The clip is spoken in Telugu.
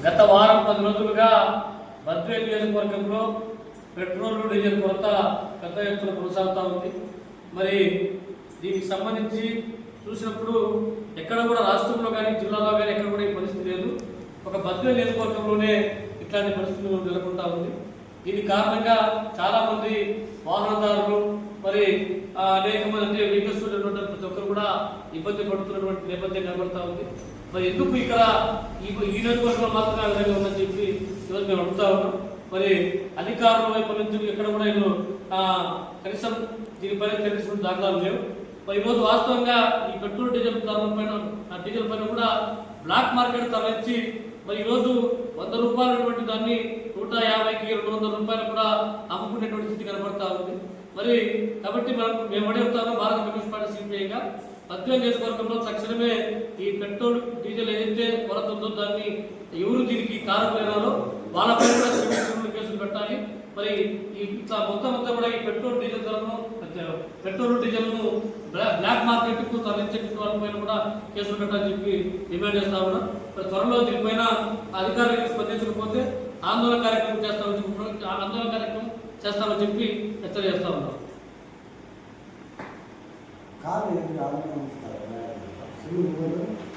గత వారం 10 రోజులుగా బద్వేలు నియోజకవర్గంలో పెట్రోల్ డీజిల్ కొరత పెద్ద ఎత్తున కొనసాగుతూ ఉంది. మరి దీనికి సంబంధించి చూసినప్పుడు ఎక్కడ కూడా రాష్ట్రంలో కానీ జిల్లాలో కానీ ఎక్కడ కూడా ఈ పరిస్థితి లేదు. ఒక బద్వేలు నియోజకవర్గంలోనే ఇట్లాంటి పరిస్థితులు నెలకొంటా ఉంది. దీని కారణంగా చాలామంది వాహనదారులు మరి అనేక మంది వెహికల్స్ ప్రతి ఒక్కరు కూడా ఇబ్బంది పడుతున్నటువంటి నేపథ్యం కనబడతా ఉంది. మరి ఎందుకు ఇక్కడ ఈ నియోజకవర్గంలో మాత్రమే ఆ విధంగా ఉందని చెప్పి ఈరోజు మేము అడుగుతా ఉన్నాం. మరి అధికారుల వైపు నుంచి ఎక్కడ కూడా వీళ్ళు కనీసం దీనిపై తెలిసిన దాఖలాలు లేవు. మరి ఈరోజు వాస్తవంగా ఈ పెట్రోల్ డీజిల్ ధరల పైన డీజిల్ పైన కూడా బ్లాక్ మార్కెట్ తరలించి మరి ఈరోజు 100 రూపాయలటువంటి దాన్ని 150కి 200 రూపాయలు కూడా అమ్ముకునేటువంటి స్థితి కనబడతా ఉంది. మరి కాబట్టి మేము అడుగుతాము భారత కమ్యూనిస్ట్ పార్టీ సిపిఐగా బద్వేలు నియోజకవర్గంలో తక్షణమే ఈ పెట్రోల్ డీజిల్ ఏదైతే కొరత ఉందో దాన్ని ఎవరు దీనికి కారకులైనారో వాళ్ళపై కూడా సివిల్ కేసులు పెట్టాలి. మరి ఇట్లా మొత్తం కూడా ఈ పెట్రోల్ డీజిల్ను బ్లాక్ మార్కెట్ కు తరలించే వాళ్ళపైన కూడా కేసులు పెట్టాలని చెప్పి డిమాండ్ చేస్తా ఉన్నాం. మరి త్వరలో దీనిపైన అధికారులకు స్పందించకపోతే ఆందోళన కార్యక్రమం చేస్తామని చెప్పి హెచ్చరిస్తా ఉన్నాం.